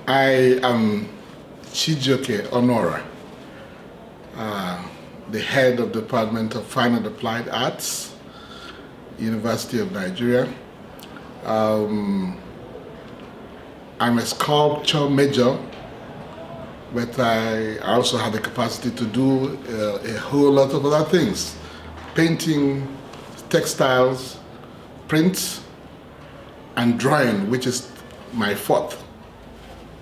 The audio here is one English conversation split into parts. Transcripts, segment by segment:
I am Chijioke Onuora, the head of the Department of Fine and Applied Arts, University of Nigeria. I'm a sculpture major, but I also have the capacity to do a whole lot of other things. Painting, textiles, prints, and drawing, which is my fourth.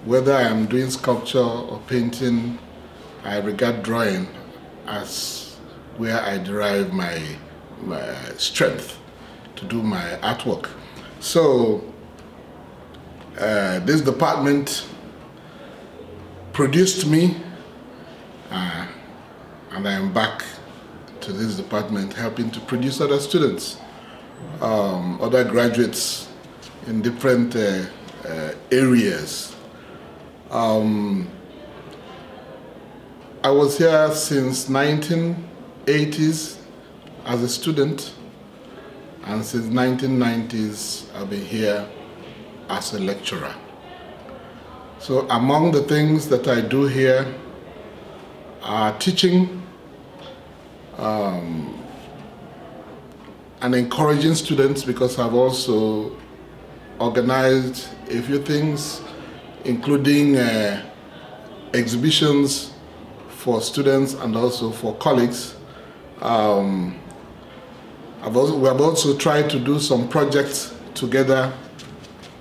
Whether I am doing sculpture or painting, I regard drawing as where I derive my strength to do my artwork. So this department produced me, and I am back to this department helping to produce other students, other graduates in different areas. I was here since 1980s as a student, and since 1990s I've been here as a lecturer. So among the things that I do here are teaching and encouraging students, because I've also organized a few things, including exhibitions for students and also for colleagues. We have also tried to do some projects together,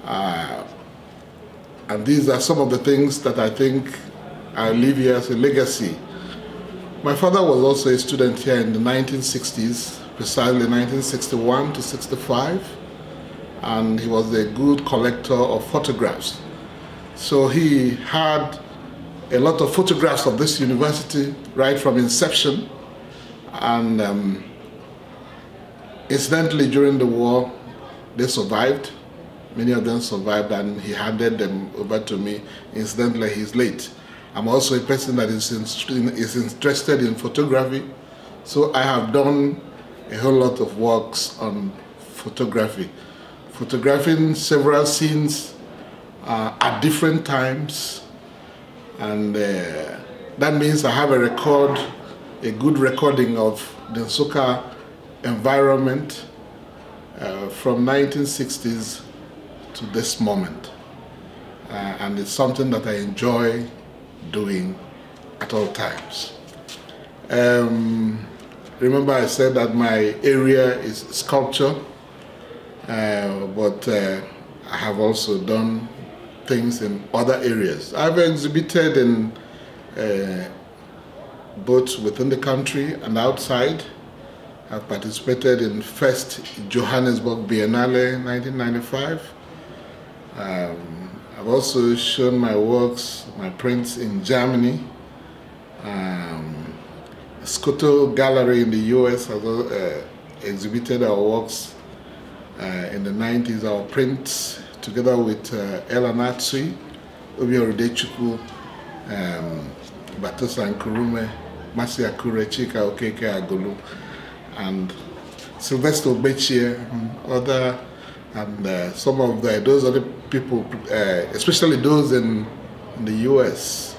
and these are some of the things that I think I leave here as a legacy. My father was also a student here in the 1960s, precisely 1961 to 65, and he was a good collector of photographs. So he had a lot of photographs of this university right from inception, and incidentally during the war they survived. Many of them survived, and he handed them over to me. Incidentally, he's late. I'm also a person that is interested in photography, so I have done a whole lot of works on photography, photographing several scenes at different times, and that means I have a good recording of the Nsukka environment from 1960s to this moment, and it's something that I enjoy doing at all times. Remember I said that my area is sculpture, but I have also done things in other areas. I've exhibited in both within the country and outside. I've participated in first Johannesburg Biennale 1995. I've also shown my works, my prints in Germany. Scotto Gallery in the US has exhibited our works in the 90s, our prints, together with Ella Natsui, Videographer, Batosa Nkurume, Masi Akure, Chika Okeke Agolu, and Sylvester Obechie, and some of those other people, especially those in the US.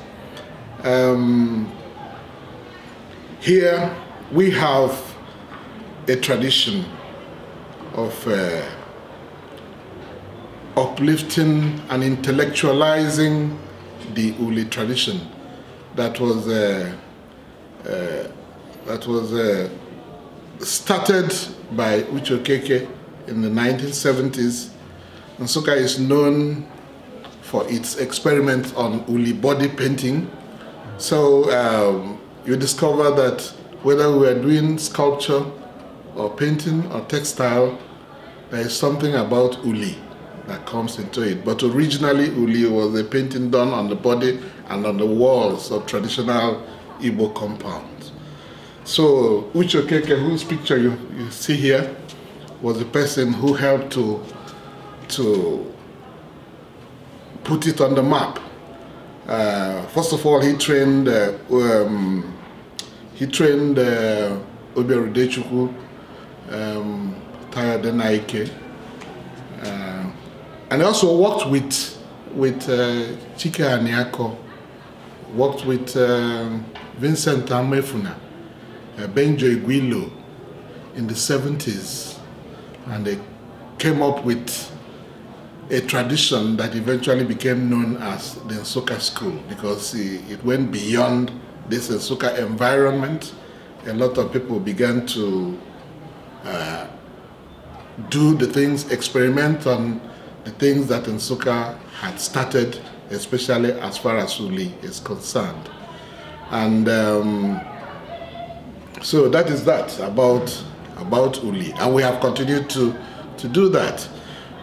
Here we have a tradition of uplifting and intellectualizing the Uli tradition that was started by Uche Okeke in the 1970s. Nsukka is known for its experiment on Uli body painting. So you discover that whether we are doing sculpture or painting or textile, there is something about Uli that comes into it. But originally Uli was a painting done on the body and on the walls of traditional Igbo compounds. So Uche Okeke, whose picture you see here, was the person who helped to put it on the map. First of all, he trained Obiorudechukwu, Taya Denaike, and he also worked with with Chijioke Onuora, worked with Vincent Amefuna, Benjo Iguilo in the 70s, and they came up with a tradition that eventually became known as the Nsukka school, because it went beyond this Nsukka environment. A lot of people began to do the things, experiment on the things that Nsukka had started, especially as far as Uli is concerned. And so that is that about Uli. And we have continued to do that,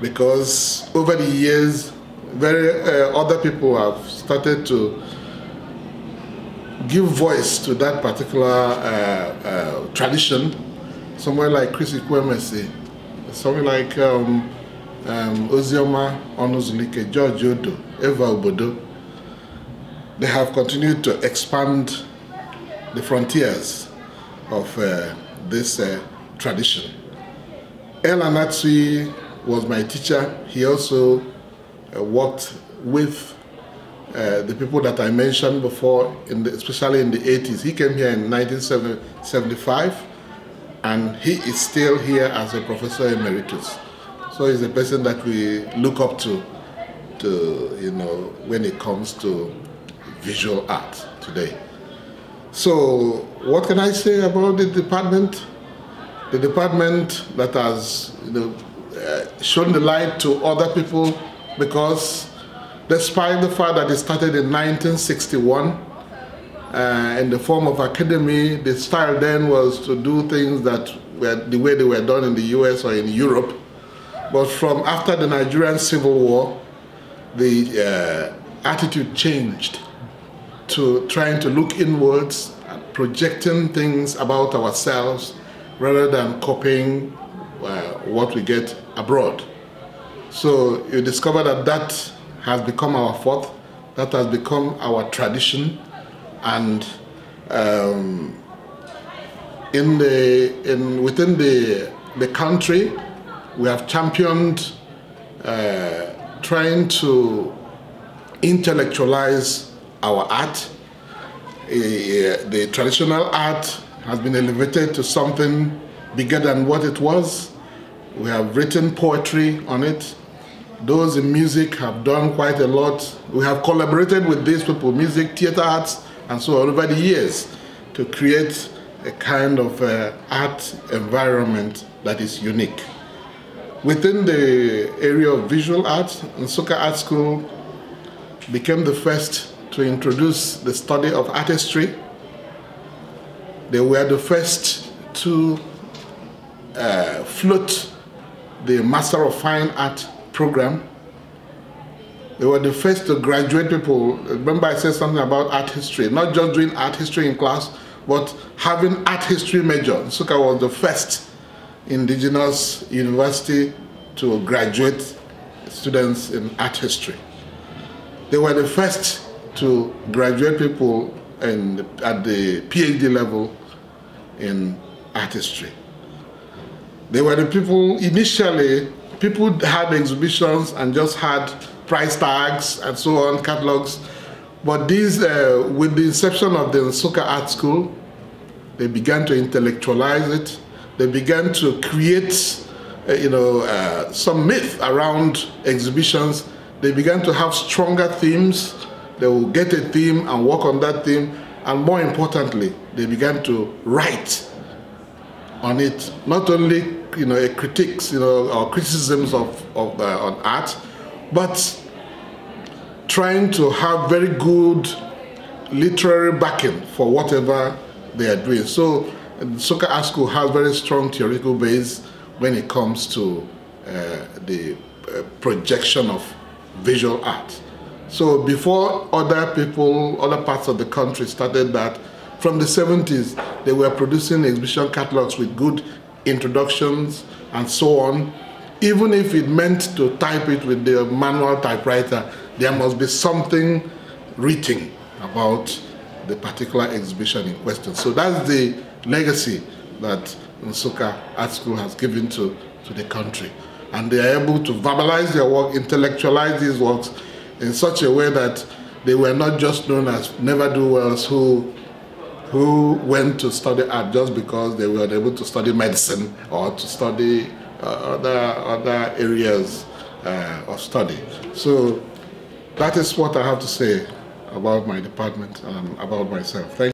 because over the years, other people have started to give voice to that particular tradition. Somewhere like Chris Ikwemesi, somewhere like Ozioma Onuzulike, George Odo, Eva Obodo. They have continued to expand the frontiers of this tradition. El Anatsui was my teacher. He also worked with the people that I mentioned before, especially in the 80s. He came here in 1975, and he is still here as a professor emeritus. So he's a person that we look up to when it comes to visual art today. So what can I say about the department? The department that has shown the light to other people, because despite the fact that it started in 1961 in the form of academy, the style then was to do things that were the way they were done in the US or in Europe. But from after the Nigerian Civil War, the attitude changed to trying to look inwards, projecting things about ourselves rather than copying what we get abroad. So you discover that that has become our forte, that has become our tradition, and within the country, we have championed trying to intellectualize our art. The traditional art has been elevated to something bigger than what it was. We have written poetry on it. Those in music have done quite a lot. We have collaborated with these people, music, theater arts, and so on over the years, to create a kind of art environment that is unique. Within the area of visual art, Nsukka Art School became the first to introduce the study of art history. They were the first to float the Master of Fine Art program. They were the first to graduate people. Remember I said something about art history, not just doing art history in class, but having art history major. Nsukka was the first indigenous university to graduate students in art history. They were the first to graduate people at the PhD level in art history. They were the people, initially, people had exhibitions and just had price tags and so on, catalogs. But these, with the inception of the Nsukka Art School, they began to intellectualize it. They began to create, some myth around exhibitions. They began to have stronger themes. They will get a theme and work on that theme. And more importantly, they began to write on it, not only critiques, or criticisms on art, but trying to have very good literary backing for whatever they are doing. So Nsukka Art School has very strong theoretical base when it comes to the projection of visual art. So before other people, other parts of the country started that, from the 70s, they were producing exhibition catalogs with good introductions and so on. Even if it meant to type it with the manual typewriter, there must be something written about the particular exhibition in question. So that's the legacy that Nsukka Art School has given to the country. And they are able to verbalize their work, intellectualize these works in such a way that they were not just known as never-do-wells who went to study art just because they were able to study medicine or to study other areas of study. So that is what I have to say about my department and about myself. Thank you.